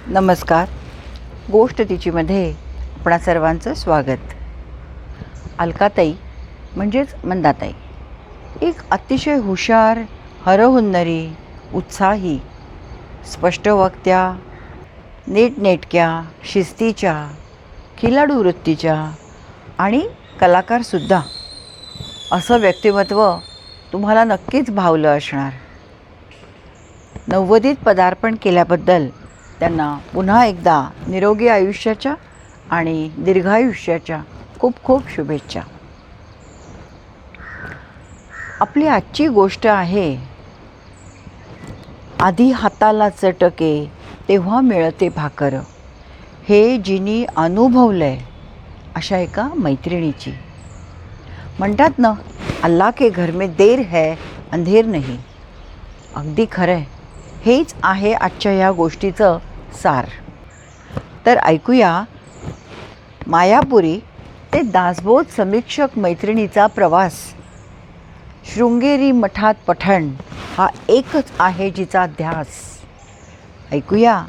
नमस्कार. गोष्ट तिचीमध्ये आपणा सर्वांचं स्वागत. अलकाताई म्हणजेच मंदाताई एक अतिशय हुशार, हरहुन्नरी, उत्साही, स्पष्टवक्त्या, नीटनेटक्या, शिस्तीच्या, खिलाडू वृत्तीच्या आणि कलाकारसुद्धा असं व्यक्तिमत्व तुम्हाला नक्कीच भावलं असणार. 90त पदार्पण केल्याबद्दल त्यांना पुन्हा एकदा निरोगी आयुष्याच्या आणि दीर्घायुष्याच्या खूप खूप शुभेच्छा. आपली आजची गोष्ट आहे, आधी हाताला चटके तेव्हा मिळते भाकर, हे जिनी अनुभवलंय अशा एका मैत्रिणीची. म्हणतात ना, अल्लाह के घर में देर है अंधेर नहीं. अगदी खरं आहे. हेच आहे आजच्या या गोष्टीचं सार. तर ऐकूया मायापुरी ते दासबोध समीक्षक मैत्रिणीचा प्रवास. शृंगेरी मठात पठण हा एकच आहे जिचा ध्यास. ऐकूया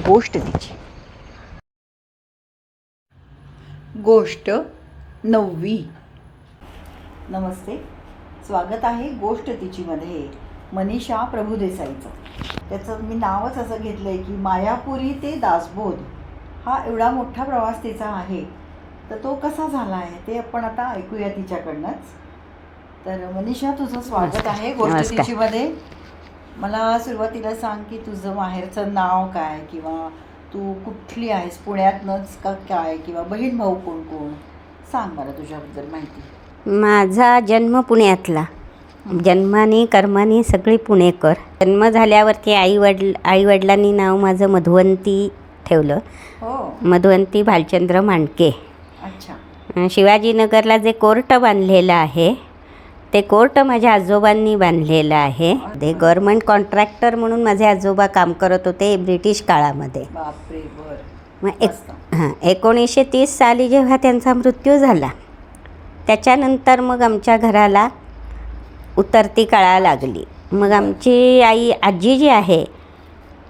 गोष्ट तिची. गोष्ट 9वी. नमस्ते. स्वागत आहे गोष्ट तिचीमध्ये मनीषा प्रभुदेसाईचं. त्याचं मी नावच असं घेतलं आहे की मायापुरी ते दासबोध हा एवढा मोठा प्रवास तिचा आहे. तर तो कसा झाला आहे ते आपण आता ऐकूया तिच्याकडनंच. तर मनीषा, तुझं स्वागत आहे गोष्ट तिचीमध्ये. मला सुरुवातीला सांग की तुझं माहेरचं नाव काय, किंवा तू कुठली आहेस, पुण्यातनंच का काय, किंवा बहीण भाऊ कोण कोण, सांग मला तुझ्याबद्दल माहिती. माझा जन्म पुण्यातला. जन्माने कर्माने सगळी पुणेकर. जन्म झाल्यावरती आईवडिलांनी नाव माझं मधुवंती ठेवलं. हो. मधुवंती भालचंद्र मांडके. अच्छा. शिवाजीनगरला जे कोर्ट बांधलेलं आहे ते कोर्ट माझ्या आजोबांनी बांधलेलं आहे. ते गव्हर्नमेंट कॉन्ट्रॅक्टर म्हणून माझे आजोबा काम करत होते ब्रिटिश काळामध्ये. बापरे. मग 1930 साली जेव्हा त्यांचा मृत्यू झाला त्याच्यानंतर मग आमच्या घराला उतरती कळा लागली. मग आमची आजी जी आहे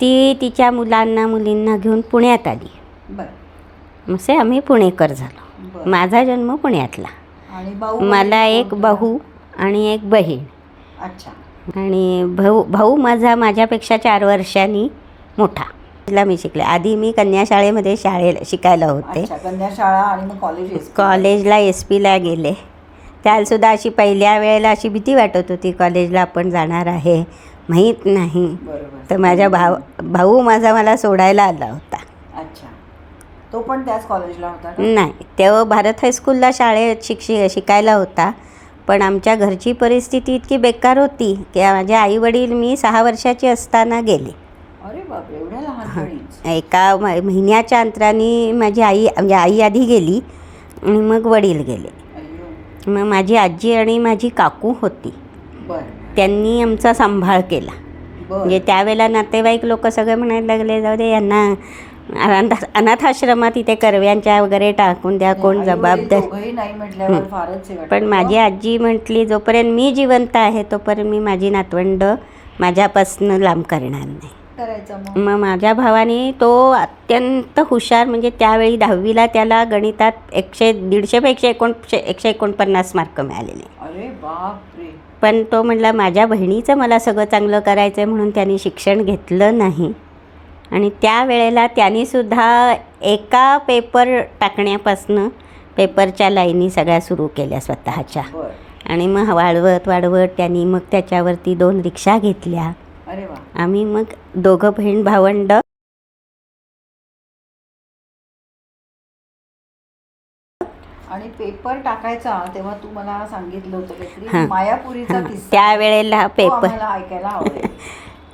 ती तिच्या मुलींना घेऊन पुण्यात आली. मग आम्ही पुणेकर झालो. माझा जन्म पुण्यातला. मला एक भाऊ आणि एक बहीण. अच्छा. आणि भाऊ माझ्यापेक्षा 4 वर्षांनी मोठा. तिला मी शिकले. आधी मी कन्याशाळेमध्ये शिकायला होते. कन्याशाळा आणि मग कॉलेजला SP ला गेले. त्यालासुद्धा अशी पहिल्या वेळेला अशी भीती वाटत होती, कॉलेजला आपण जाणार आहे माहीत नाही. तर माझा भाऊ मला सोडायला आला होता. अच्छा. तो पण त्याच कॉलेजला होता? नाही, तेव्हा भारत हायस्कूलला शाळेत शिकायला होता. पण आमच्या घरची परिस्थिती इतकी बेकार होती की माझे आईवडील मी 6 वर्षाची असताना गेले. अरे बापरे, एवढ्या लहानपणी? एका महिन्याच्या अंतराने माझी आई आधी गेली आणि मग वडील गेले. मग माझी आजी आणि माझी काकू होती. त्यांनी आमचा सांभाळ केला. म्हणजे त्यावेळेला नातेवाईक लोक सगळे म्हणायला लागले, जाऊ दे यांना अनाथाश्रमात इथे करव्यांच्या वगैरे टाकून द्या, कोण जबाबदार. पण माझी आजी म्हटली, जोपर्यंत मी जिवंत आहे तोपर्यंत मी माझी नातवंड माझ्यापासून लांब करणार नाही. मग माझ्या भावाने, तो अत्यंत हुशार, म्हणजे त्यावेळी 10वीला त्याला गणितात 150पेक्षा 149 मार्क मिळालेले. अरे बापरे. पण तो म्हटला माझ्या बहिणीचं मला सगळं चांगलं करायचं आहे म्हणून त्यांनी शिक्षण घेतलं नाही. आणि त्यावेळेला त्यांनीसुद्धा एका पेपर टाकण्यापासनं पेपरच्या लाईनी सगळ्या सुरू केल्या स्वतःच्या. आणि मग वाढवत त्यांनी मग त्याच्यावरती 2 रिक्षा घेतल्या. अरे वा. आम्ही मग 2 बहीण भावंड. आणि पेपर टाकायचा तेव्हा तू मला सांगितलं होतं मायापुरीचा किस्सा. त्यावेळेला पेपर ऐकायला आवडेल.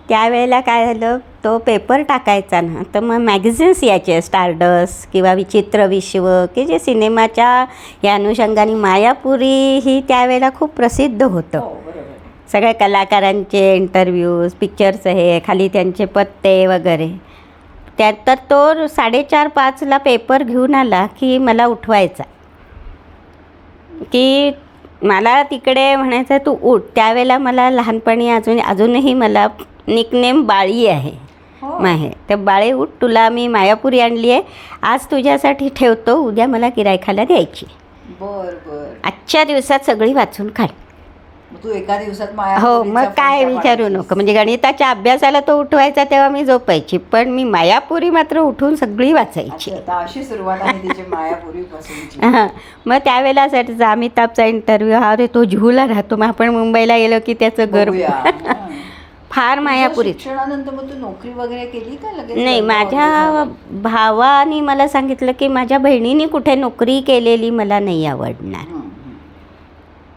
त्यावेळेला काय झालं, तो पेपर टाकायचा ना तर मग मॅगझिन्स यायचे, स्टारडस्ट किंवा विचित्र विश्व, की जे सिनेमाच्या या अनुषंगाने मायापुरी ही त्यावेळेला खूप प्रसिद्ध होतं. सगळ्या कलाकारांचे इंटरव्ह्यूज, पिक्चर्स हे खाली त्यांचे पत्ते वगैरे. तर तो 4:30-5ला पेपर घेऊन आला की मला उठवायचा, की मला तिकडे म्हणायचं तू उठ. त्यावेळेला मला लहानपणी अजूनही मला निकनेम बाळी आहे. हो. माहेर. तर बाळे उठ, तुला मी मायापुरी आणली आहे, आज तुझ्यासाठी ठेवतो, उद्या मला गिरायकाला द्यायची. बर बर. आजच्या दिवसात सगळी वाचून काढ. मग तू एका दिवसात हो, मायापुरीचा मग काय फंटा विचारू पाडायचीस? नको. म्हणजे गणिताच्या अभ्यासाला तो उठवायचा तेव्हा मी झोपायची, पण मी मायापुरी मात्र उठून सगळी वाचायची. अच्छा, आता अशी सुरुवात आहे तिची मायापुरीपासूनची. हां, मग त्यावेळेला असायचं अमिताभचा इंटरव्ह्यू, अरे तो झूला राहतो, मग आपण मुंबईला गेलो की त्याचं घर बघूया. हां. फार मायापुरी. तुझं शिक्षणानंतर मग तू नोकरी वगैरे केली का लगेच? नाही, लग्न वगैरे माझ्या झालं? भावाने मला सांगितलं की माझ्या बहिणीने कुठे नोकरी केलेली मला नाही आवडणार. हं,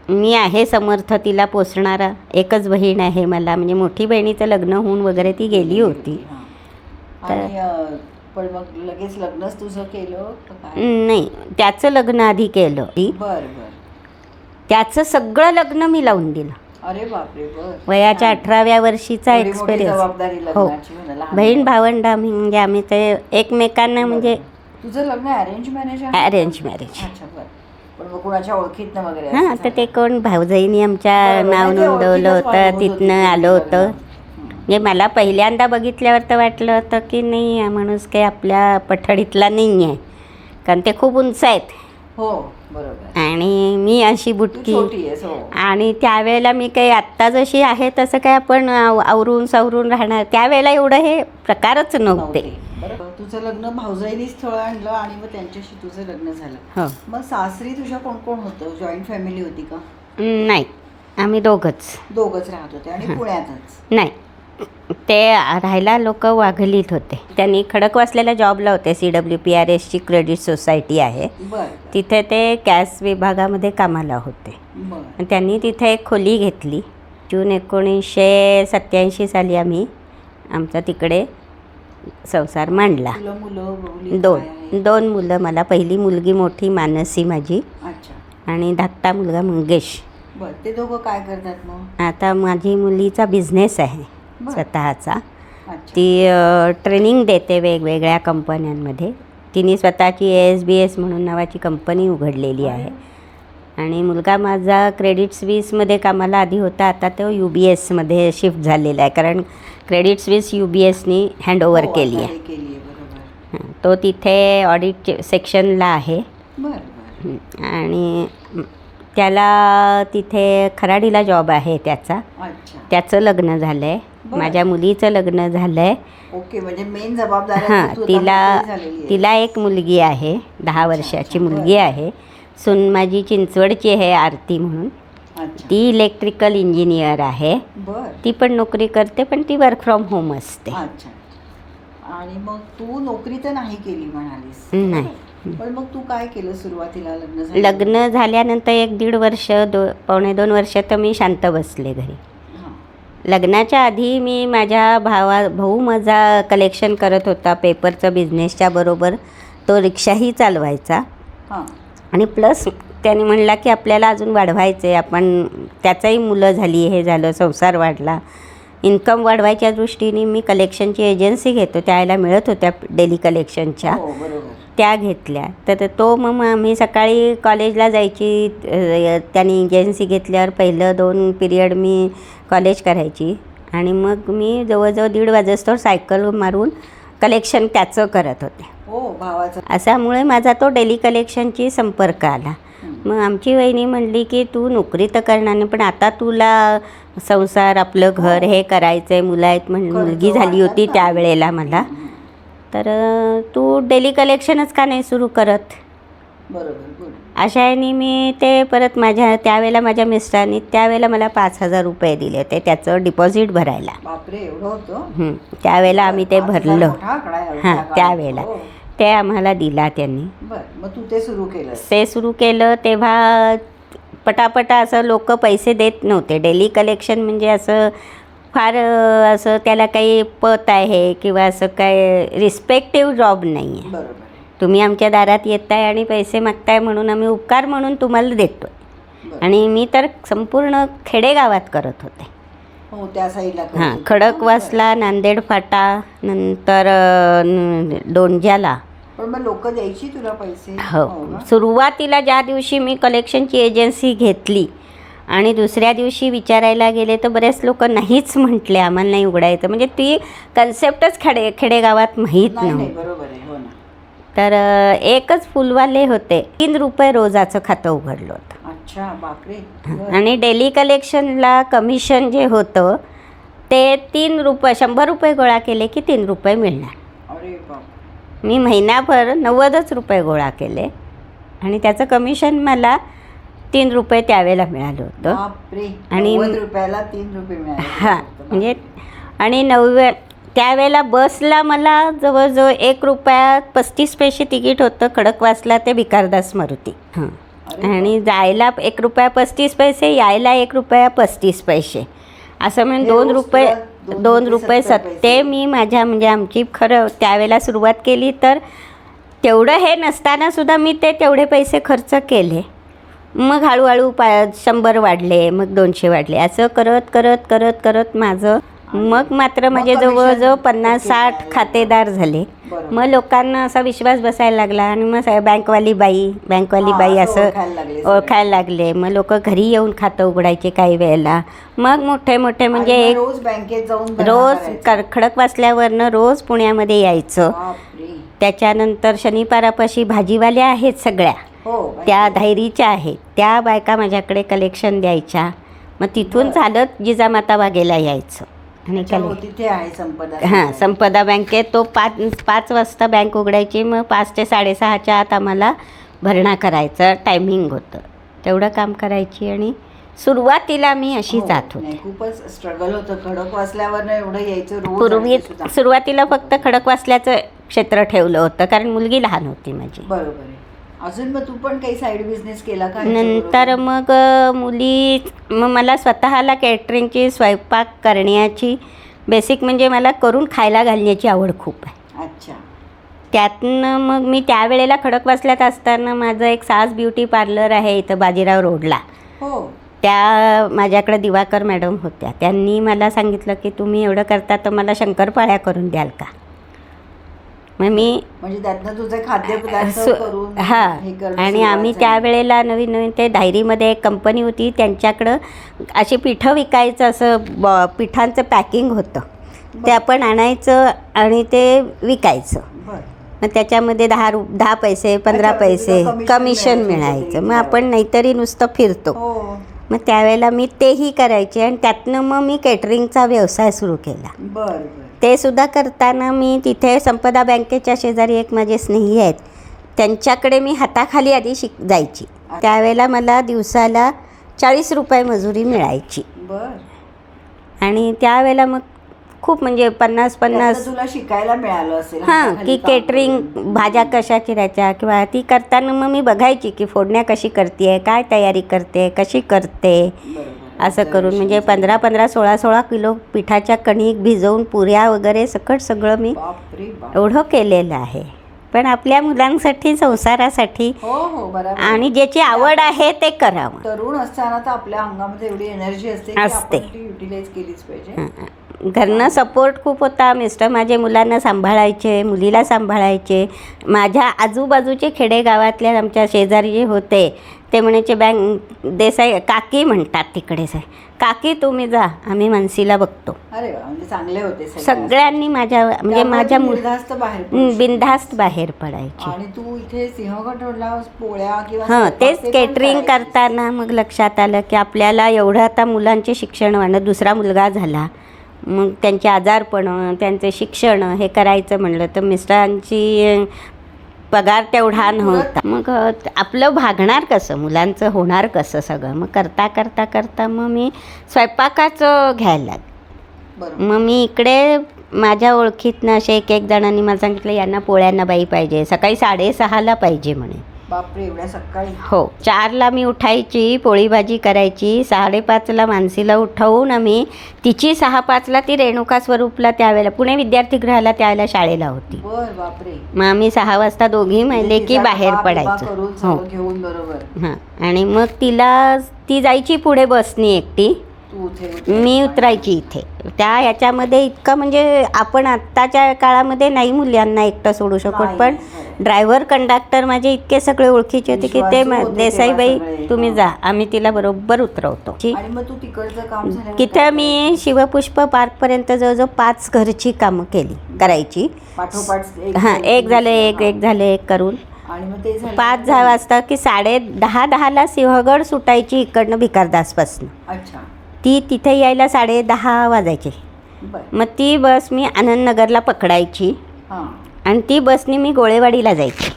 हं. मी आहे समर्थ तिला पोसणारा. एकच बहीण आहे मला, म्हणजे मोठी बहिणीचं लग्न होऊन वगैरे ती गेली होती. हां. आणि पण मग लगेच लग्नच तुझं केलं का काय? नाही, त्याचं लग्न आधी केलं. बर बर. त्याचं सगळं लग्न मी लावून दिलं. अरे बापरे. बर. वयाच्या 18व्या वर्षीचा एवढी मोठी एक्सपिरियन्स. जबाबदारी हो, लग्नाची म्हणा, लहान बहीण वयात. भावंड आम्ही, म्हणजे आम्ही ते एकमेकांना म्हणजे तुझं लग्न अरेंज मॅरेज आहे? Arrange marriage. अच्छा बर. पण मग कुणाच्या ओळखीतनं वगैरे हां, असं तर ते झालं? कोण भाऊजाईनी आमच्या बरोबर. नाव नाही, ते नोंदवलं ओळखीतच होतं, वाढवत होती तिथनं ती आलं होतं. लग्न. म्हणजे मला पहिल्यांदा बघितल्यावर तर वाटलं होतं की नाही, हा माणूस काही आपल्या पठडीतला नाही आहे, कारण ते खूप उंच आहेत हो बरोबर. आणि मी अशी तू बुटकी. छोटी आहेस. हो. आणि त्यावेळेला मी काही आत्ता जशी आहे तसं काय आपण आवरून सावरून राहणार, त्यावेळेला एवढं हे प्रकारच नव्हते. बरं. तुझं लग्न भाऊजाईनी स्थळ आणलं आणि मग त्यांच्याशी तुझं लग्न झालं. हो. मग सासरी तुझ्या कोण कोण होतं? जॉईंट फॅमिली होती का? नाही, आम्ही दोघंच. दोघंच राहत होते आणि पुण्यातच? नाही, ते राहायला लोक वाघलीत होते. त्यांनी खडकवासलेला जॉबला होते. CWPRSची क्रेडिट सोसायटी आहे, बर तिथे ते कॅश विभागामध्ये कामाला होते. बर. आणि त्यांनी तिथे एक खोली घेतली. जून 1987 साली आम्ही आमचा तिकडे संसार मांडला. तुला मुलं बघली काय आहे? दोन मुलं मला. पहिली मुलगी मोठी मानसी माझी, अच्छा. आणि धाकटा मुलगा मंगेश. बर. ते दोघं काय करतात मग? आता माझी मुलीचा बिझनेस आहे बरं. स्वतःचा. अच्छा. ती ट्रेनिंग देते वेगवेगळ्या कंपन्यांमध्ये. तिने स्वतःची ASBS म्हणून नावाची कंपनी उघडलेली आहे. आणि मुलगा माझा क्रेडिट स्विसमध्ये कामाला आधी होता, आता तो UBSमध्ये शिफ्ट झालेला आहे, कारण क्रेडिट स्विस UBSनी हँडओव्हर हो, केली आता आहे. हे केली आहे. बरोबर. हां, तो तिथे ऑडिट सेक्शनला आहे. बर बर. आणि त्याला तिथे खराडीला जॉब आहे त्याचा. अच्छा. त्याचं लग्न झालं आहे, बरं. माझ्या मुलीचं लग्न झालं आहे. ओके. म्हणजे मेन जबाबदारी हां, तू आता तिला मोकळी झालेली आहे. तिला एक मुलगी आहे, 10 वर्षाची अच्छा, मुलगी बरं. आहे. सून माझी चिंचवडची आहे, आरती म्हणून. अच्छा. ती इलेक्ट्रिकल इंजिनियर आहे. बर. ती पण नोकरी करते, पण ती वर्क फ्रॉम होम असते. अच्छा. आणि मग तू नोकरी तर नाही केली म्हणालीस? नाही. पण मग तू काय केलं सुरुवातीला लग्न झालं? लग्न झाल्यानंतर 1-1.5 वर्ष, 2.5 वर्ष तर मी शांत बसले घरी. हां. लग्नाच्या आधी मी माझ्या भाऊ माझा कलेक्शन करत होता पेपरचं बिझनेसच्या बरोबर. तो रिक्षाही चालवायचा. हां. आणि प्लस त्याने म्हणला की आपल्याला अजून वाढवायचं आहे, आपण त्याचाही मुलं झाली, हे झालं, संसार वाढला, इन्कम वाढवायच्या दृष्टीने मी कलेक्शनची एजन्सी घेतो, त्याला मिळत होत्या डेली कलेक्शनच्या, हो बरोबर. त्या घेतल्या. तर तो मग मी सकाळी कॉलेजला जायची. त्याने एजन्सी घेतल्यावर पहिलं 2 पिरियड मी कॉलेज करायची आणि मग मी जवळजवळ 1:30 वाजेस्तोवर सायकल मारून कलेक्शन त्याचं करत होते. हो भावाचं. अशामुळे माझा तो डेली कलेक्शनची संपर्क आला. मग आमची वहिनी म्हणली की तू नोकरी तर करणार नाही, पण आता तुला संसार, आपलं घर हे करायचं आहे, मुलं आहेत, मुलगी झाली होती त्यावेळेला मला, तर तू डेली कलेक्शनच का नाही सुरू करत. बरोबर. अशा याने मी ते परत त्यावेळेला माझ्या मिस्टरांनी त्यावेळेला मला 5,000 रुपये दिले होते त्याचं डिपॉझिट भरायला. बापरे, एवढं होतं? त्यावेळेला आम्ही ते 5,000 भरलं. मोठा आकडा आहे हां, त्या काळात. त्यावेळेला हो. ते आम्हाला दिला त्यांनी. बरं. मग तू ते सुरू केलं? ते सुरू केलं तेव्हा पटापटा असं लोक पैसे देत नव्हते. डेली कलेक्शन म्हणजे असं फार असं त्याला काही पत आहे किंवा असं काय रिस्पेक्टिव्ह जॉब नाही आहे. बरोबर. तुम्ही आमच्या दारात येताय आणि पैसे मागताय म्हणून आम्ही उपकार म्हणून तुम्हाला देतो. बरं. आणि मी तर संपूर्ण खेडेगावात करत होते. हो, त्या साईडला करत हां, होती. खडकवासला, नांदेड फाटा, नंतर डोंज्याला. पण मग लोक द्यायची तुला पैसे? हो. का? सुरुवातीला ज्या दिवशी मी कलेक्शनची एजन्सी घेतली, आणि दुसऱ्या दिवशी विचारायला गेले तर बरेच लोक नाहीच म्हटले, आम्हाला नाही उघडायचं. म्हणजे ती कन्सेप्टच खेडेगावात माहीत नाही नव्हती. बरोबर आहे, हो ना. तर एकच फुलवाले होते, 3 रुपये रोजाचं खातं उघडलं होतं. अच्छा, बापरे. आणि डेली कलेक्शनला कमिशन जे होतं ते 3 रुपये, 100 रुपये गोळा केले की 3 रुपये मिळणार. अरे बाप. मी महिनाभर 90च रुपये गोळा केले आणि त्याचं कमिशन मला 3 रुपये त्यावेळेला मिळालं होतं. बापरे. आणि 90 रुपयाला 3 रुपये मिळाले. हां, म्हणजे आणि त्यावेळेला बसला मला जवळजवळ 1 रुपया 35 पैसे तिकीट होतं खडकवासला ते भिकारदास मारुती. हां, आणि जायला 1 रुपया 35 पैसे, यायला 1 रुपया 35 पैसे, असं म्हणजे हे 2 रोज रुपये तुला 2 रुपये 70 सत्ते मी माझ्या म्हणजे आमची खरं त्यावेळेला सुरुवात केली तर तेवढं हे नसतानासुद्धा मी ते तेवढे पैसे खर्च केले. मग हळूहळू 100 वाढले, मग 200 वाढले, असं करत करत करत करत माझं मग मात्र म्हणजे जवळजवळ 50-60 खातेदार झाले. बरोबर. मग लोकांना असा विश्वास बसायला लागला आणि मग बँकवाली बाई हां, असं ओळखायला लागले सगळे. ओळखायला लागले. मग लोक घरी येऊन खातं उघडायचे काही वेळेला. मग मोठे मोठे म्हणजे आणि एक मग रोज बँकेत जाऊन भरणा रोज करायचा. खडकवासल्यावरनं रोज पुण्यामध्ये यायचं. बापरे. त्याच्यानंतर शनिपारापाशी भाजीवाल्या आहेत सगळ्या, हो, त्या धायरीच्या आहेत, त्या बायका माझ्याकडे कलेक्शन द्यायच्या. मग तिथून चालत जिजामाता बागेला यायचं आणि अच्छा, हो, तिथे आहे संपदा. हां, संपदा बँकेत तो 5 वाजता बँक उघडायची. मग 5 ते 6:30च्या आत आम्हाला भरणा करायचं टायमिंग होतं, तेवढं काम करायची. आणि सुरुवातीला मी अशी हो, जात होते. नाही, खूपच स्ट्रगल होतं खडकवासल्यावर एवढं यायचं रोज. पूर्वी आणि सुद्धा. सुरुवातीला फक्त खडकवासल्याचं क्षेत्र ठेवलं होतं कारण मुलगी लहान होती माझी. बरोबर आहे. अजून मग तू पण काही साईड बिझनेस केला का? नंतर मग मग मला स्वतःला कॅटरिंगची, स्वयंपाक करण्याची बेसिक म्हणजे मला करून खायला घालण्याची आवड खूप आहे. अच्छा. त्यातनं मग मी त्यावेळेला खडकवासल्यात असताना माझं एक सास ब्युटी पार्लर आहे इथं बाजीराव रोडला. हो. त्या माझ्याकडे दिवाकर मॅडम होत्या. त्यांनी मला सांगितलं की तुम्ही एवढं करता तर मला शंकरपाळ्या करून द्याल का. मग मी म्हणजे त्यातनं तुझे खाद्यपदार्थ करून हां, हे करणं आणि सुरुवात आम्ही झाली. त्यावेळेला नवीन नवीन ते धायरीमध्ये एक कंपनी होती, त्यांच्याकडं अशी पिठं विकायचं, असं पिठांचं पॅकिंग होतं, ते आपण आणायचं आणि ते विकायचं. बरं. मग त्याच्यामध्ये 10 पैसे 15 अच्छा, पैसे तुला कमिशन मिळायचं मिळायचं. मग ते आपण नाहीतरी नुसतं फिरतो. हो. मग त्यावेळेला मी तेही करायचे आणि त्यातनं मग मी केटरिंगचा व्यवसाय सुरू केला. बरं. ते सुद्धा करताना मी तिथे संपदा बँकेच्या शेजारी एक माझे स्नेही आहेत, त्यांच्याकडे मी हाताखाली आधी जायची. त्यावेळेला मला दिवसाला 40 रुपये मजुरी मिळायची. बरं. आणि त्यावेळेला मग खूप म्हणजे 50-50 तुला शिकायला मिळालं असेल. हां, हाताखाली की काम केटरिंग करून. भाज्या कशा चिरायच्या किंवा ती करताना मग मी बघायची की फोडण्या कशी करते, काय तयारी करते, कशी करते, बरोबर. असं करून म्हणजे 15-15, 16-16 किलो पिठाच्या कणिक भिजवून पुऱ्या वगैरे सगळं मी बापरे बाप. एवढं केलेलं आहे. पण आपल्या मुलांसाठी, संसारासाठी हो हो, बरोबर. आणि ज्याची आवड आहे ते करावं. तरुण असताना तर आपल्या अंगामध्ये एवढी एनर्जी असते की असते. आपण ती युटिलाइज केलीच पाहिजे. घरनं सपोर्ट खूप होता. मिस्टर माझे मुलांना सांभाळायचे, मुलीला सांभाळायचे. माझ्या आजूबाजूचे खेडेगावातल्या आमच्या शेजारी जे होते ते म्हणायचे देसाई काकी म्हणतात तिकडे, काकी तुम्ही जा, आम्ही मानसीला बघतो. अरे वा, म्हणजे चांगले होते सगळे. सगळ्यांनी माझ्या म्हणजे माझ्या बिनधास्त बाहेर पडू शकते. बिनधास्त बाहेर पडायची. आणि तू इथे सिंहगड रोडला पोळ्या किंवा हां, स्वयंपाक तेच ते पण केटरिंग करायचीस. करताना मग लक्षात आलं की आपल्याला एवढं आता मुलांचे शिक्षण वाढणं, दुसरा मुलगा झाला, मग त्यांचे आजारपणं, त्यांचे शिक्षण हे करायचं म्हणलं तर मिस्टरांची पगार तेवढा नव्हता. मग आपलं भागणार कसं, मुलांचं होणार कसं सगळं. मग करता करता करता मग मी स्वयंपाकाचं घ्यायला लागले. बरोबर. मग मी इकडे माझ्या ओळखीतनं असे एक जणांनी मला सांगितलं यांना पोळ्यांना बाई पाहिजे, सकाळी 6:30ला पाहिजे म्हणे. बापरे, एवढ्या सकाळी. हो, 4ला मी उठायची, पोळी भाजी करायची, 5:30ला मानसीला उठवून आम्ही तिची 6:05ला ती रेणुका स्वरूपला त्यावेळेला पुणे विद्यार्थीगृहाला त्यावेळेला शाळेला होती. बर, बापरे. मग आम्ही 6 वाजता दोघी मैले की बाहेर पडायचो. हो, घेऊन. बरोबर. हां, आणि मग ती जायची पुढे बसनी एकटी तू इथे मी उतरायची इथे. त्या याच्यामध्ये इतकं म्हणजे आपण आत्ताच्या काळामध्ये नाही मुलांना एकटं सोडू शकत, नाही, पण खरं. ड्रायव्हर कंडक्टर माझे इतके सगळे ओळखीचे होते की ते विश्वासू होते देसाईबाई तेव्हा सगळे. तुम्ही हां. जा, आम्ही तिला बरोबर उतरवतो. आणि मग तू तिकडचं काम झालं तिथं मी शिवपुष्प पार्कपर्यंत जवळजवळ 5 घरची कामं करायची. पाठोपाठ हां, एक झालं एक झालं एक करून आणि मग ते झालं 5-10 वाजता की 10:30-10ला सिंहगड सुटायची इकडनं भिकारदासपासून. अच्छा. ती तिथे यायला 10:30 वाजायचे. बरं. मग ती बस मी आनंदनगरला पकडायची हां. आणि ती बसनी मी गोळेवाडीला जायची.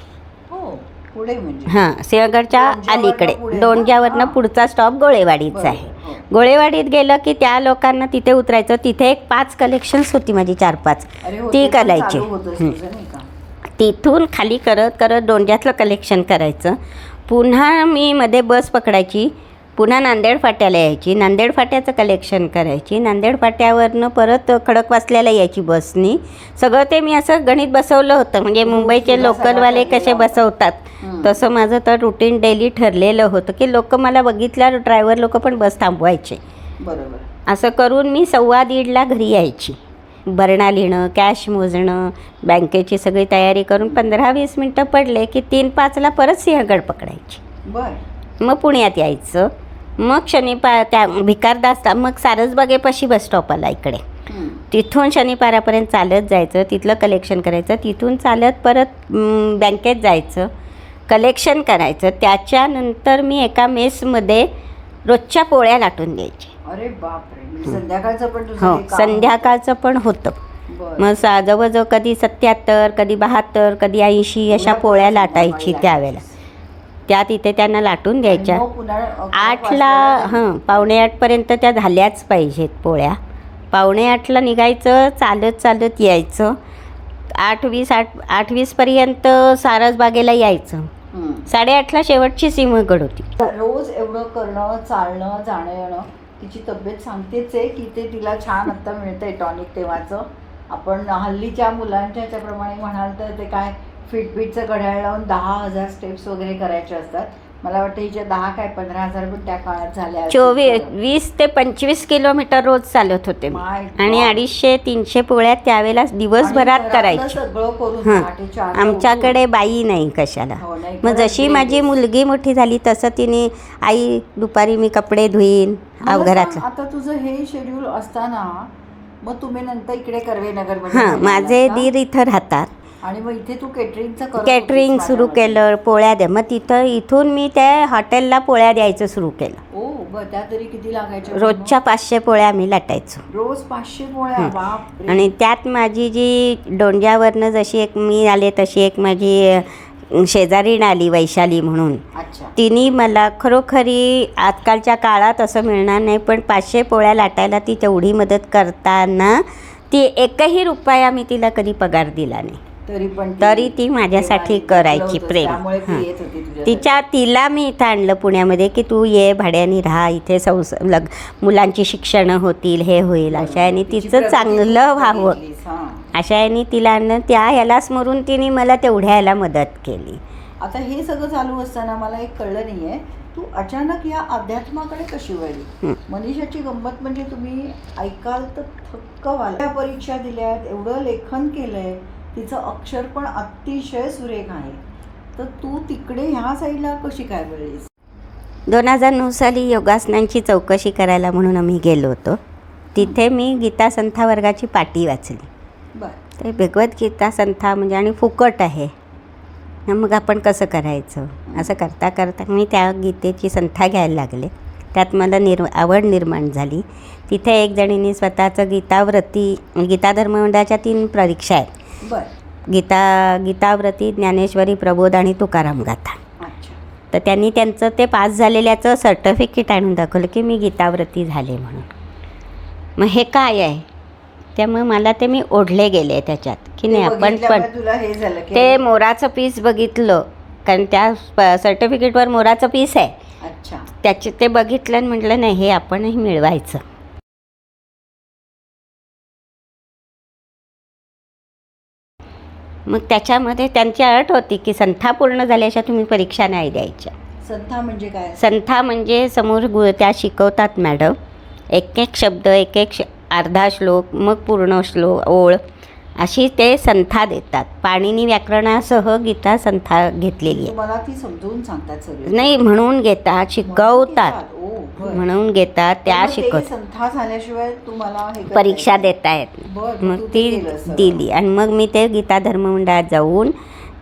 हो, पुढे म्हणजे हां, सिंहगडच्या दोनच्यावरनं अलीकडे पुढे ना? दोनच्यावरनं हां. पुढचा स्टॉप गोळेवाडीचा आहे. हो. गोळेवाडीत गेलं की त्या लोकांना तिथे उतरायचं. तिथे एक 5 कलेक्शन्स होती माझी 4-5 अरे हो, ती ते पण करायची. चालू होतंच तुझं, नाही का? तिथून खाली करत करत दोंड्यातलं कलेक्शन करायचं. पुन्हा मी मध्ये बस पकडायची, पुन्हा नांदेड फाट्याला यायची, नांदेड फाट्याचं कलेक्शन करायची, नांदेड फाट्यावरनं परत खडकवासल्याला यायची बसनी. सगळं ते मी असं गणित बसवलं होतं, म्हणजे मुंबईचे तुला लोकलवाले सगळं कसे ठरलेलं बसवतात हं. तसं माझं तर रुटीन डेली ठरलेलं होतं की लोक मला बघितल्यावर ड्रायव्हर लोक पण बस थांबवायचे. बरोबर. असं करून मी 1:15ला घरी यायची. भरणा लिहिणं, कॅश मोजणं, बँकेची सगळी तयारी करून 15-20 मिनटं पडले की 3-5ला परत सिंहगड पकडायची. बर. मग पुण्यात यायचं. मग त्या भिकारदास मग सारसबागेपाशी बस स्टॉप आला इकडे. हं. तिथून शनिपारापर्यंत चालत जायचं, तिथलं कलेक्शन करायचं, तिथून चालत परत बँकेत जायचं, कलेक्शन करायचं. त्याच्यानंतर मी एका मेसमध्ये रोजच्या पोळ्या लाटून द्यायची. अरे बापरे, म्हणजे संध्याकाळचं पण तुझं हो, हे काम संध्याकाळचं पण होतं. बरं. मग जवळजवळ कधी 77, कधी 72, कधी 80 अशा पोळ्या लाटायची त्यावेळेला. त्या तिथे त्यांना लाटून द्यायच्या. आणि मग पुन्हा 8ला हां 7:45पर्यंत त्या झाल्याच पाहिजेत पोळ्या. 7:45ला निघायचं, चालत चालत यायचं. 8:20पर्यंत सारसबागेला यायचं. हं. 8:30ला शेवटची सिंहगड होती. रोज एवढं करणं, चालणं, जाणं येणं, तिची तब्येत सांगतेच आहे की ते तिला छान आत्ता मिळतंय टॉनिक तेव्हाचं. आपण हल्लीच्या मुलांच्या ह्याच्याप्रमाणे म्हणाल तर ते काय फिटबीटचं घड्याळ लावून 10,000 स्टेप्स वगैरे करायचे असतात. मला वाटतं हिच्या 10 काय 15,000 पण त्या काळात झाल्या असतील. 20 ते 25 किलोमीटर रोज चालत होते मी. My आणि God. 250-300 पोळ्या त्यावेळेला दिवसभरात आणि घरातलं करायची. सगळं करून हां, 8:00-4:00 आमच्याकडे बाई नाही कशाला. हो, नाही, मग खरंच जशी great माझी आहे. मुलगी मोठी झाली तसं तिने आई दुपारी मी कपडे धुईन मला सांग, घरातलं. आता तुझं हे शेड्यूल असताना मग तुम्ही नंतर इकडे कर्वेनगर हां, माझे दीर इथं राहतात. आणि मग इथे तू केटरिंगचं कॅटरिंग सुरू केलं, पोळ्या द्या. मग इथून मी त्या हॉटेलला पोळ्या द्यायचं सुरू केलं. ओ बर, त्या तरी किती लागायच्या? रोजच्या 500 पोळ्या आम्ही लाटायचो. रोज 500 पोळ्या? बाप रे. आणि त्यात माझी जी दोंड्यावरनं जशी एक मी आले तशी एक माझी शेजारीण आली वैशाली म्हणून. अच्छा. तिने मला खरोखरी आजकालच्या काळात असं मिळणार नाही, पण 500 पोळ्या लाटायला ती तेवढी मदत करताना ती एकही रुपया मी तिला कधी पगार दिला नाही. तरी ती माझ्यासाठी करायची प्रेम. हां, तिला मी इथं आणलं पुण्यामध्ये की तू ये भाड्याने राहा इथे, मुलांची शिक्षणं होतील, हे होईल, अशा याने तिचं चांगलं व्हावं अशा याने तिला आणलं. ह्याला स्मरून तिने मला तेवढ्या याला मदत केली. आता हे सगळं चालू असताना मला एक कळलं नाही आहे, तू अचानक या अध्यात्माकडे कशी वळली? मनीषाची गंमत म्हणजे तुम्ही ऐकाल तर थक्क व्हाल. त्या परीक्षा दिल्यात, एवढं लेखन केलंय, तिचं अक्षर पण अतिशय सुरेख आहे, तर तू तिकडे ह्या साईडला कशी काय वळलीस? 2009 साली योगासनांची चौकशी करायला म्हणून आम्ही गेलो होतो. तिथे मी गीता संथा वर्गाची पाटी वाचली. बरं. ते भगवद्गीता संथा म्हणजे आणि फुकट आहे, मग आपण कसं करायचं असं करता करता मी त्या गीतेची संथा घ्यायला लागले. त्यात मला आवड निर्माण झाली. तिथे एक जणीने स्वतःचं गीता धर्ममंडळाच्या 3 परीक्षा आहेत. बरं. गीताव्रती, ज्ञानेश्वरी, प्रबोध आणि तुकाराम गाथा. अच्छा. तर त्यांनी त्यांचं ते पास झालेल्याचं सर्टिफिकेट आणून दाखवलं की मी गीताव्रती झाले म्हणून. मग हे काय आहे, त्यामुळे मला ते मी ओढले गेले त्याच्यात की नाही आपण पण. तुला हे झालं की ते मोराचं पीस बघितलं, कारण त्या सर्टिफिकेटवर मोराचं पीस आहे. अच्छा. ते बघितलं आणि म्हटलं नाही हे आपणही मिळवायचं. मग त्याच्यामध्ये त्यांची अट होती की संथा पूर्ण झाल्याशिवाय तुम्ही परीक्षा नाही द्यायच्या. संथा म्हणजे काय? संथा म्हणजे समोर त्या शिकवतात मॅडम एक एक शब्द एक एक अर्धा श्लोक मग पूर्ण ओळ अशी ते संथा देतात. पाणिनी व्याकरणासह गीता संथा घेतलेली आहे. मला ती समजवून सांगतात सगळे? नाही, म्हणून घेतात, शिकवतात, ओ, बरं. म्हणून घेतात, त्या मग ते शिकवतात. संथा झाल्याशिवाय तुम्हाला हे करता परीक्षा येत नाही? देता येत नाही. बरं, मग तू ते ती केलं सगळं. दिली आणि मग मी ते गीता धर्ममंडळात जाऊन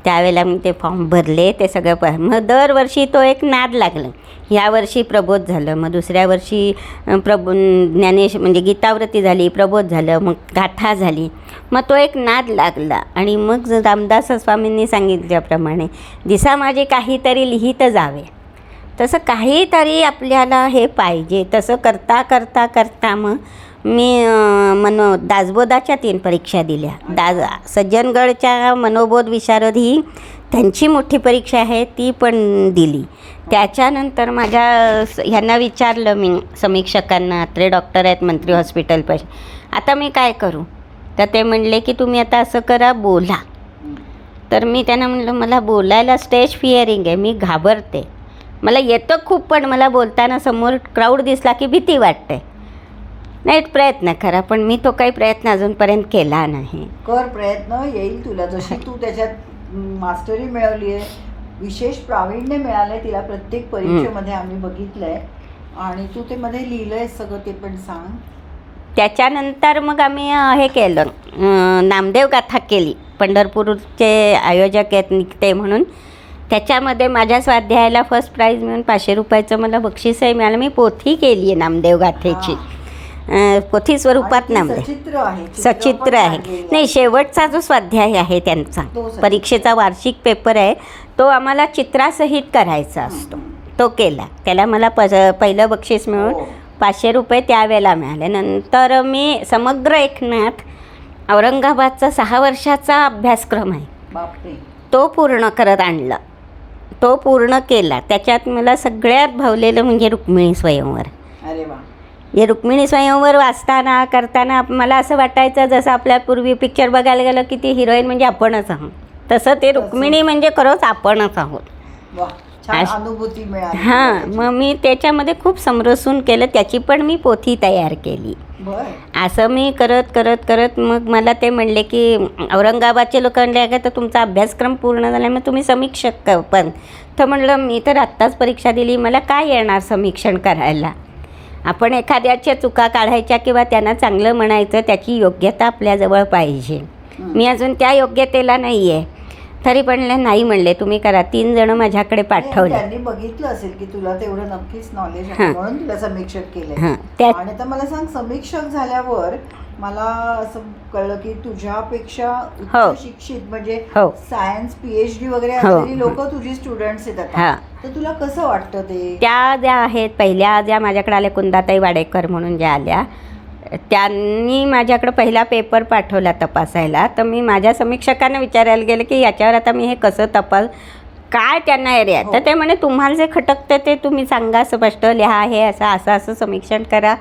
त्यावेळेला मी ते फॉर्म भरले, ते सगळं मग दरवर्षी तो एक नाद लागला. यावर्षी प्रबोध झालं, मग दुसऱ्या वर्षी ज्ञानेश म्हणजे गीतावृत्ती झाली, प्रबोध झालं, मग गाथा झाली, मग तो एक नाद लागला. आणि मग रामदास स्वामींनी सांगितल्याप्रमाणे दिसा माझे काहीतरी लिहित जावे, तसं काहीतरी आपल्याला हे पाहिजे. तसं करता करता करता मग मी दासबोधाच्या 3 परीक्षा दिल्या. सज्जनगडच्या मनोबोध विशारद ही त्यांची मोठी परीक्षा आहे, ती पण दिली. त्याच्यानंतर माझ्या ह्यांना विचारलं मी, समीक्षकांना, अत्रे डॉक्टर आहेत मंत्री हॉस्पिटलपाशी, आता मी काय करू? तर ते म्हणले की तुम्ही आता असं करा, बोला. तर मी त्यांना म्हणलं मला बोलायला स्टेज फिअरिंग आहे, मी घाबरते, मला येतं खूप, पण मला बोलताना समोर क्राऊड दिसला की भीती वाटते. नाही, प्रयत्न करा. पण मी तो काही प्रयत्न अजूनपर्यंत केला नाही. कर प्रयत्न, येईल तुला. जशी तू त्याच्यात मास्टरी मिळवली आहे, विशेष प्रावीण्य मिळालंय तिला प्रत्येक परीक्षेमध्ये, आम्ही बघितलंय. आणि तू ते मध्ये लिहिलंय सगळं, ते पण सांग. त्याच्यानंतर मग आम्ही हे केलं, नामदेव गाथा केली. पंढरपूरचे आयोजक आहेत ते म्हणून. त्याच्यामध्ये माझ्या स्वाध्यायाला फर्स्ट प्राईज मिळून 500 रुपयाचं मला बक्षीसही मिळालं. मी पोथी केली आहे नामदेव गाथेची, पोथी स्वरूपात नामदेव. सचित्र आहे. नाही, शेवटचा जो स्वाध्याय आहे त्यांचा, परीक्षेचा वार्षिक पेपर आहे, तो आम्हाला चित्रासहित करायचा असतो. तो केला, त्याला मला पहिलं बक्षीस मिळून 500 रुपये त्यावेळेला मिळाले. नंतर मी समग्र एकनाथ औरंगाबादचा 6 वर्षाचा अभ्यासक्रम आहे, तो पूर्ण करत आणला, तो पूर्ण केला. त्याच्यात मला सगळ्यात भावलेलं म्हणजे रुक्मिणी स्वयंवर. अरे वा. हे रुक्मिणी स्वयंवर वाचताना करताना मला असं वाटायचं जसं आपल्या पूर्वी पिक्चर बघायला गेलं की ती हिरोईन म्हणजे आपणच आहोत, तसं ते रुक्मिणी म्हणजे खरंच आपणच आहोत. अनुभूती मिळाली. हां, मग मी त्याच्यामध्ये खूप समरसून केलं, त्याची पण मी पोथी तयार केली. असं मी करत करत करत मग मला ते म्हणले की औरंगाबादचे लोक म्हणले का तर तुमचा अभ्यासक्रम पूर्ण झाला, मग तुम्ही समीक्षक पण. तर म्हणलं मी तर आत्ताच परीक्षा दिली, मला काय येणार समीक्षण करायला? आपण एखाद्याच्या चुका काढायच्या किंवा त्यांना चांगलं म्हणायचं, त्याची योग्यता आपल्याजवळ पाहिजे. मी अजून त्या योग्यतेला नाही आहे. तरी पण नाही म्हणले तुम्ही करा. 3 जण माझ्याकडे पाठवले. त्यांनी बघितलं असेल की तुला तेवढं नक्कीच नॉलेज आहे म्हणून तुला समीक्षक केलंय. आणि आता मला सांग, समीक्षक झाल्यावर मला असं कळलं की तुझ्यापेक्षा उच्च शिक्षित म्हणजे सायन्स PhD वगैरे असलेली लोक तुझी स्टुडंट्स येतात. तर तुला कसं वाटतं ते? त्या ज्या आहेत पहिल्या ज्या माझ्याकडे आल्या, कुंदाताई वाडेकर म्हणून ज्या आल्या, त्यांनी माझ्याकडे पहिला पेपर पाठवला तपासायला. तर मी माझ्या समीक्षकांना विचारायला गेले की याच्यावर आता मी हे कसं काय त्यांना एरिया. तर ते म्हणे तुम्हाला जे खटकतं ते तुम्ही सांगा, स्पष्ट लिहा, हे असं असं समीक्षण करा.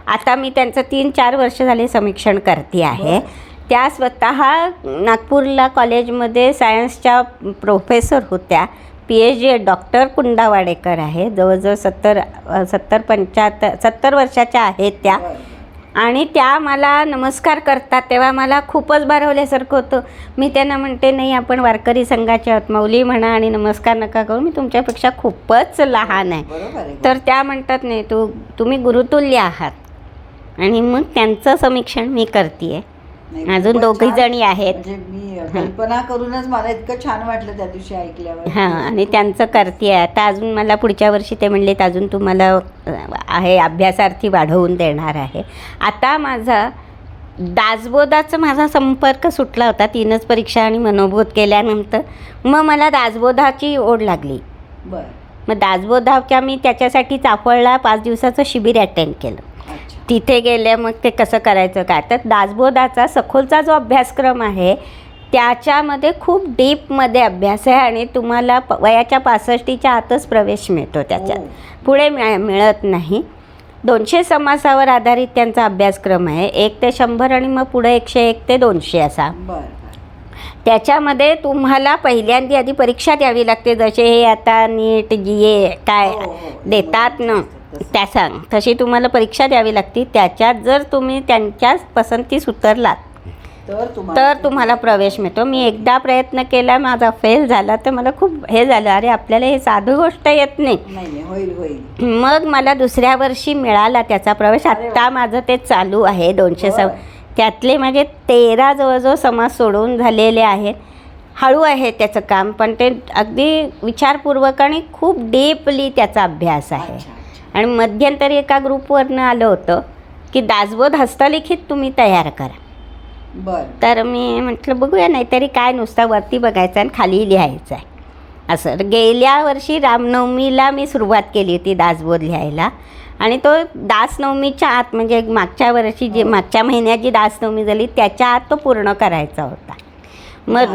आता मी त्यांचं 3-4 वर्ष झाले समीक्षण करते आहे. त्या स्वतः नागपूरला कॉलेजमध्ये सायन्सच्या प्रोफेसर होत्या. PhD डॉक्टर कुंदा वाडेकर आहे, जवळजवळ 70 वर्षाच्या आहेत त्या. आणि त्या मला नमस्कार करतात तेव्हा मला खूपच भारावल्यासारखं होतं. मी त्यांना म्हणते नाही, आपण वारकरी संघाचे आहोत, मौली म्हणा आणि नमस्कार नका करू, मी तुमच्यापेक्षा खूपच लहान आहे. तर त्या म्हणतात नाही, तुम्ही गुरुतुल्य आहात. आणि मग त्यांचं समीक्षण मी करते आहे. अजून 2 जणी आहेत. मी कल्पना करूनच मला इतकं छान वाटलं त्या दिवशी ऐकल्यावर. हां, आणि त्यांचं करते आहे. आता अजून मला पुढच्या वर्षी ते म्हणले अजून तुम्हाला आहे अभ्यासार्थी वाढवून देणार आहे. आता माझा दासबोधाचा माझा संपर्क सुटला होता. 3च परीक्षा आणि मनोबोध केल्यानंतर मग मला दासबोधाची ओढ लागली. मग दासबोधाच्या मी त्याच्यासाठी चाफळला 5 दिवसाचं शिबिर अटेंड केलं. तिथे गेले, मग ते कसं करायचं काय. तर दासबोधाचा सखोलचा जो अभ्यासक्रम आहे त्याच्यामध्ये खूप डीपमध्ये अभ्यास आहे आणि तुम्हाला वयाच्या 65च्या आतच प्रवेश मिळतो, त्याच्यात पुढे मिळत नाही. 200 समासावर आधारित त्यांचा अभ्यासक्रम आहे, 1 ते 100 आणि मग पुढे 101 ते 200 असा. त्याच्यामध्ये तुम्हाला पहिल्यांदा आधी परीक्षा द्यावी लागते, जसे हे आता नीट GA काय देतात ना, तसं. त्या सांग तशी तुम्हाला परीक्षा द्यावी लागते. त्याच्यात जर तुम्ही त्यांच्याच पसंतीस उतरलात तर तुम्हाला प्रवेश मिळतो. मी एकदा प्रयत्न केला, माझा फेल झाला, तर मला खूप हे झालं, अरे आपल्याला हे साधी गोष्ट येत नाही. नाही होईल होईल. मग मला दुसऱ्या वर्षी मिळाला त्याचा प्रवेश. आत्ता माझं ते चालू आहे. 200 त्यातले माझे 13 जवळजवळ समाज सोडवून झालेले आहेत. हळू आहे त्याचं काम, पण ते अगदी विचारपूर्वक आणि खूप डीपली त्याचा अभ्यास आहे. अच्छा, अच्छा. आणि मध्यंतरी एका ग्रुपवरनं आलं होतं की दासबोध हस्तलिखित तुम्ही तयार करा. बरं. तर मी म्हटलं बघूया, नाहीतरी काय नुसतं वरती बघायचं आणि खाली लिहायचं आहे असं. गेल्या वर्षी रामनवमीला मी सुरुवात केली होती दासबोध लिहायला, आणि तो दासनवमीच्या आत, म्हणजे मागच्या वर्षी जी मागच्या महिन्यात जी दासनवमी झाली त्याच्या आत तो पूर्ण करायचा होता. मग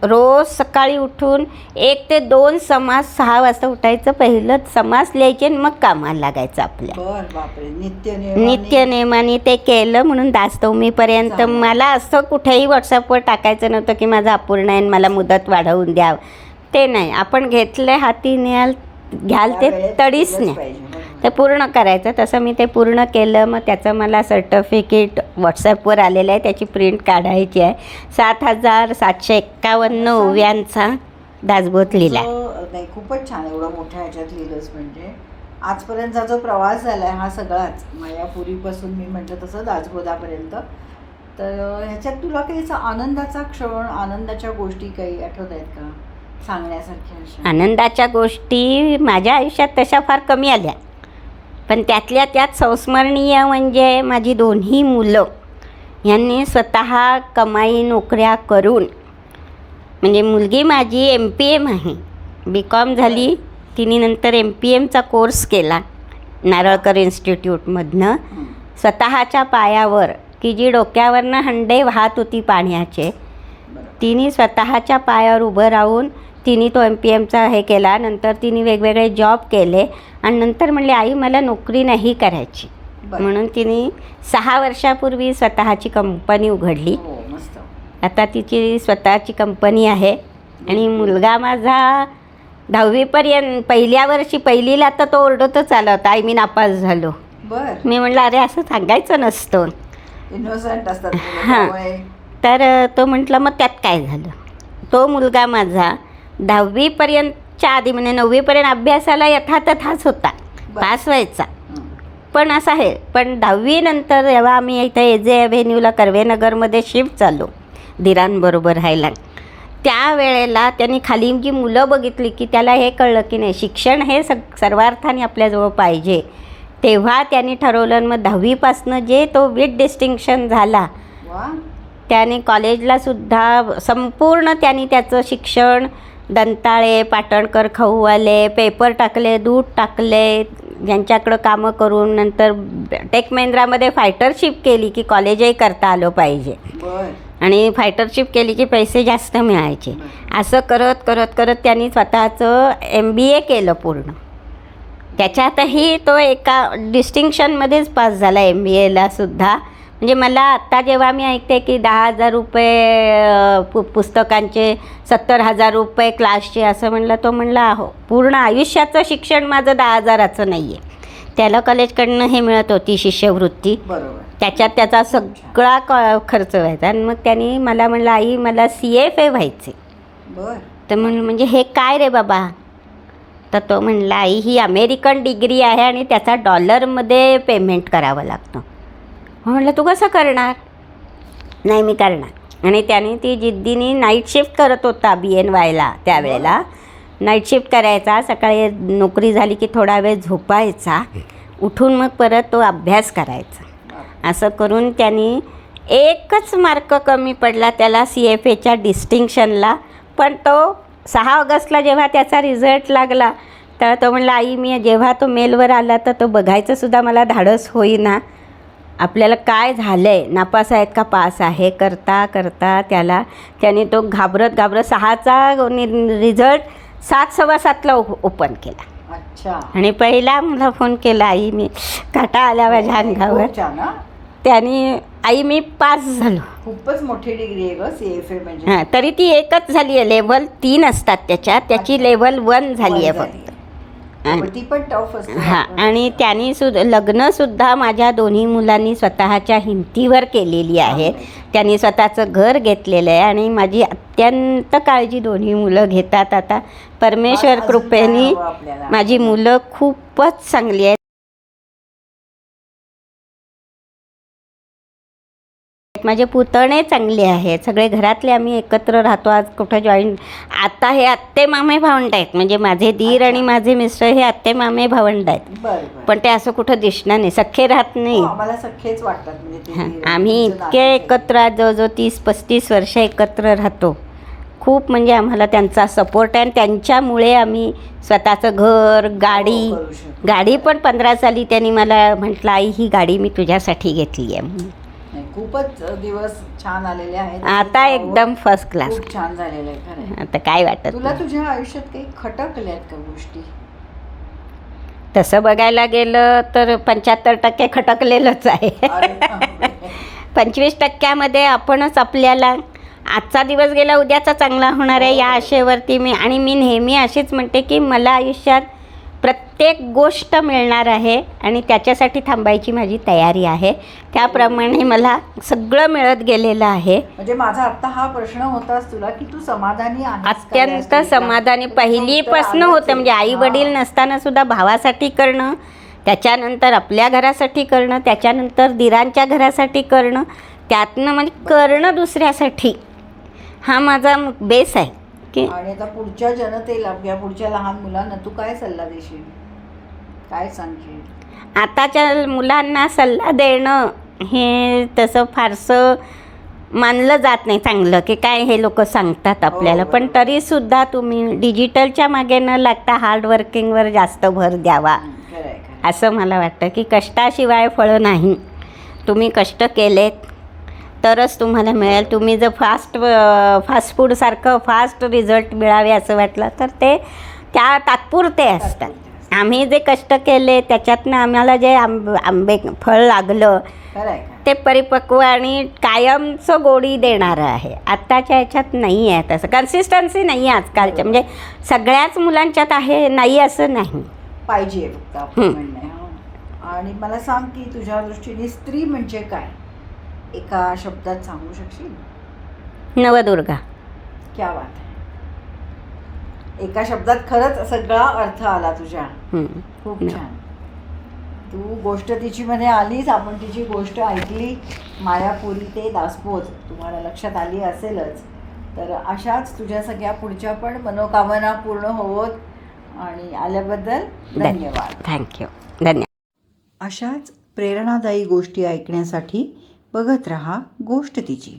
रोज सकाळी उठून 1 ते 2 समास 6 वाजता उठायचं, पहिलं समास लिहायचे आणि मग कामाला लागायचं आपल्या. बरं, बापरे. नित्यनेमाने ते केलं. म्हणून दासनवमीपर्यंत मला असं कुठेही व्हॉट्सअपवर टाकायचं नव्हतं की माझं अपूर्ण आहे आणि मला मुदत वाढवून द्यावं. ते नाही, आपण घेतलं हाती घ्याल ते तडीच नाही, ते पूर्ण करायचं. तसं मी ते पूर्ण केलं. मग त्याचं मला सर्टिफिकेट व्हॉट्सॲपवर आलेलं आहे, त्याची प्रिंट काढायची आहे. 7,751 ओव्यांचा दासबोध लिहिला. नाही, खूपच छान. एवढं मोठ्या ह्याच्यात लिहिलंच. म्हणजे आजपर्यंतचा जो प्रवास झाला आहे हा सगळाच, माझ्या पूर्वीपासून मी म्हटलं तसं दासबोधापर्यंत, तर ह्याच्यात तुला काही असा आनंदाचा क्षण, आनंदाच्या गोष्टी काही आठवत आहेत का सांगण्यासारख्या? आनंदाच्या गोष्टी माझ्या आयुष्यात तशा फार कमी आल्या, पण त्यातल्या त्यात संस्मरणीय म्हणजे माझी 2ही मुलं यांनी स्वतः कमाई नोकऱ्या करून, म्हणजे मुलगी माझी MPM आहे, BCom झाली, तिने नंतर MPMचा कोर्स केला नारळकर इन्स्टिट्यूटमधनं. स्वतःच्या पायावर, की जी डोक्यावरनं हंडे वाहत होती पाण्याचे, तिने स्वतःच्या पायावर उभं राहून तिने तो MPMचा हे केला. नंतर तिने वेगवेगळे जॉब केले आणि नंतर म्हणले आई मला नोकरी नाही करायची, म्हणून तिने 6 वर्षापूर्वी स्वतःची कंपनी उघडली. आता तिची स्वतःची कंपनी आहे. आणि मुलगा माझा 10वीपर्यंत, पहिल्या वर्षी पहिलीला तर तो ओरडतच आला होता, आई मी नापास झालो. मी म्हटलं अरे असं सांगायचं नसतं, इनोसंट असतात. हां. तर तो म्हटलं मग त्यात काय झालं. तो मुलगा माझा 10वीपर्यंतच्या आधी, म्हणजे 9वीपर्यंत अभ्यासाला यथातथाच होता, पास व्हायचा. पण असं आहे, पण 10वी नंतर जेव्हा आम्ही इथे AJ ॲव्हेन्यूला कर्वेनगरमध्ये शिफ्ट झालो दिरांबरोबर राहायला, त्यावेळेला त्यांनी खाली जी मुलं बघितली की त्याला हे कळलं की नाही शिक्षण हे सर्वार्थाने आपल्याजवळ पाहिजे. तेव्हा त्यांनी ठरवलं. मग 10वीपासनं जे तो विथ डिस्टिंक्शन झाला, त्याने कॉलेजलासुद्धा संपूर्ण त्यांनी त्याचं शिक्षण, दंताळे, पाटणकर खाऊवाले, पेपर टाकले, दूध टाकले, ज्यांच्याकडं कामं करून नंतर टेक महिंद्रामध्ये फायटरशिप केली की कॉलेजही करता आलं पाहिजे, आणि फायटरशिप केली की पैसे जास्त मिळायचे. असं करत करत करत त्यांनी स्वतःचं MBA केलं पूर्ण. त्याच्यातही तो एका डिस्टिंक्शनमध्येच पास झाला MBAला सुद्धा. म्हणजे मला आत्ता जेव्हा मी ऐकते की 10,000 रुपये पुस्तकांचे, 70,000 रुपये क्लासचे, असं म्हणलं, तो म्हणला हो पूर्ण आयुष्याचं शिक्षण माझं 10,000चं नाही आहे. त्याला कॉलेजकडनं हे मिळत होती शिष्यवृत्ती, त्याच्यात त्याचा सगळा खर्च व्हायचा. आणि मग त्यांनी मला म्हणलं आई मला CFA व्हायचे. तर म्हणलं म्हणजे हे काय रे बाबा. तर तो म्हणला आई ही अमेरिकन डिग्री आहे आणि त्याचा डॉलरमध्ये पेमेंट करावं लागतं. म्हटलं तू कसं करणार. नाही मी करणार. आणि त्याने ती जिद्दीने नाईट शिफ्ट करत होता BNYला, त्यावेळेला नाईट शिफ्ट करायचा. सकाळी नोकरी झाली की थोडा वेळ झोपायचा, उठून मग परत तो अभ्यास करायचा. असं करून त्यांनी 1च मार्क कमी पडला त्याला CFAच्या डिस्टिंक्शनला. पण तो 6 ऑगस्टला जेव्हा त्याचा रिझल्ट लागला तर तो म्हणला आई मी जेव्हा तो मेलवर आला तर तो बघायचंसुद्धा मला धाडस होईना, आपल्याला काय झालं आहे, नापास आहेत का पास आहे, करता करता त्याने तो घाबरत 6चा रिझल्ट 7, 7:15ला ओपन केला. आणि पहिला मला फोन केला आई मी काटा आला माझ्या अंगावर. त्याने आई मी पास झालो. खूपच मोठी डिग्री आहे गं CFA म्हणजे. हां, तरी ती एकच झाली आहे. लेवल 3 असतात त्याच्यात, त्याची लेवल 1 झाली आहे फक्त. आणि- पण ती पण टफ असते. हां, आणि त्यांनी लग्नसुद्धा माझ्या दोन्ही मुलांनी स्वतःच्या हिमतीवर केलेली आहेत. त्यांनी स्वतःचं घर घेतलेलं आहे आणि माझी अत्यंत काळजी दोन्ही मुलं घेतात. आता परमेश्वर अजून काय कृपेने हवं आपल्याला? माझी मुलं खूपच चांगली आहेत. माझे पुतणे चांगले आहेत. सगळे घरातले आम्ही एकत्र राहतो. आज कुठं जॉईंट, आता हे आत्ते मामे भावंड आहेत. म्हणजे माझे दीर आणि माझे मिस्टर हे आत्ते मामे भावंड आहेत. बरं बरं. पण ते असं कुठं दिसणार नाही, सख्खे राहत नाही. हो, आम्हाला सख्खेच वाटतात म्हणजे ते हां, आम्ही तुमचं इतके नातं एकत्र आहोत, जवळजवळ 30-35 वर्ष एकत्र राहतो. खूप म्हणजे आम्हाला त्यांचा सपोर्ट आहे आणि त्यांच्यामुळे आम्ही स्वतःचं घर, गाडी, करू शकतो. गाडी पण 15 साली त्यांनी मला म्हटलं, आई ही गाडी मी तुझ्यासाठी घेतली आहे म्हणून. नाही, खूपच दिवस छान आलेले आहेत. आता एकदम फर्स्ट क्लास. खूप छान झालेलं आहे खरं आहे. आता काय वाटत तुला नाही. तुझ्या आयुष्यात काही खटकल्यात का गोष्टी? तसं बघायला गेलं तर 75% खटकलेलंच आहे. अरे बापरे. 25% आपणच आपल्याला आजचा दिवस गेला उद्याचा चांगला होणार आहे या आशेवरती मी नेहमी अशीच म्हणते की मला आयुष्यात प्रत्येक गोष्ट मिळणार आहे आणि त्याच्यासाठी थांबायची माझी तयारी आहे. त्याप्रमाणे मला सगळं मिळत गेलेलं आहे. म्हणजे माझा आता हा प्रश्न होताच तुला की तू समाधानी आहेस का या अत्यंत स्थितीला? समाधानी तुझं पहिलीपासनं उत्तर होतं. म्हणजे आलंच आहे. आई वडील नसताना सुद्धा भावासाठी करणं, त्याच्यानंतर आपल्या घरासाठी करणं, त्याच्यानंतर दिरांच्या घरासाठी करणं, त्यातनं म्हणजे करणं दुसऱ्यासाठी, हा माझा बेस आहे की आणि आता पुढच्या जनतेला किंवा पुढच्या लहान मुलांना तू काय सल्ला देशील, काय सांगशील? आताच्या मुलांना सल्ला देणं हे तसं फारसं मानलं जात नाही चांगलं, की काय हे लोक सांगतात आपल्याला. हो, पण तरीसुद्धा तुम्ही डिजिटलच्या मागे न लागता हार्डवर्किंगवर जास्त भर द्यावा, खरं आहे, खरं आहे. असं मला वाटतं. की कष्टाशिवाय फळं नाही. तुम्ही कष्ट केलेत तरच तुम्हाला मिळेल. तुम्ही जर फास्ट फूडसारखं फास्ट रिझल्ट मिळावे असं वाटलं तर ते त्या तात्पुरते असतात. आम्ही जे कष्ट केले त्याच्यातनं आम्हाला जे आंबे फळ लागलं खरं आहे, खरं आहे. ते परिपक्व आणि कायमचं गोडी देणारं आहे. आत्ताच्या ह्याच्यात नाही आहे तसं, कन्सिस्टन्सी नाही आहे आजकालच्या. म्हणजे सगळ्याच मुलांच्यात आहे, नाही असं नाही. पाहिजे फक्त आपलं म्हणणं आहे. हो. आणि मला सांग की तुझ्या दृष्टीने स्त्री म्हणजे काय, एका शब्दात सांगू शकशील? नवदुर्गा. क्या बात आहे. एका शब्दात खरंच सगळा अर्थ आला तुझ्या. खूप छान. तू गोष्ट तिची मध्ये आलीच, आपण तिची गोष्ट ऐकली. मायापुरी ते दासपोच तुम्हाला लक्षात आली असेलच. तर अशाच तुझ्या सगळ्या पुढच्या पण मनोकामना पूर्ण होवोत. आणि आल्याबद्दल धन्यवाद. थँक्यू. धन्यवाद. अशाच प्रेरणादायी गोष्टी ऐकण्यासाठी बघत रहा गोष्ट तिची.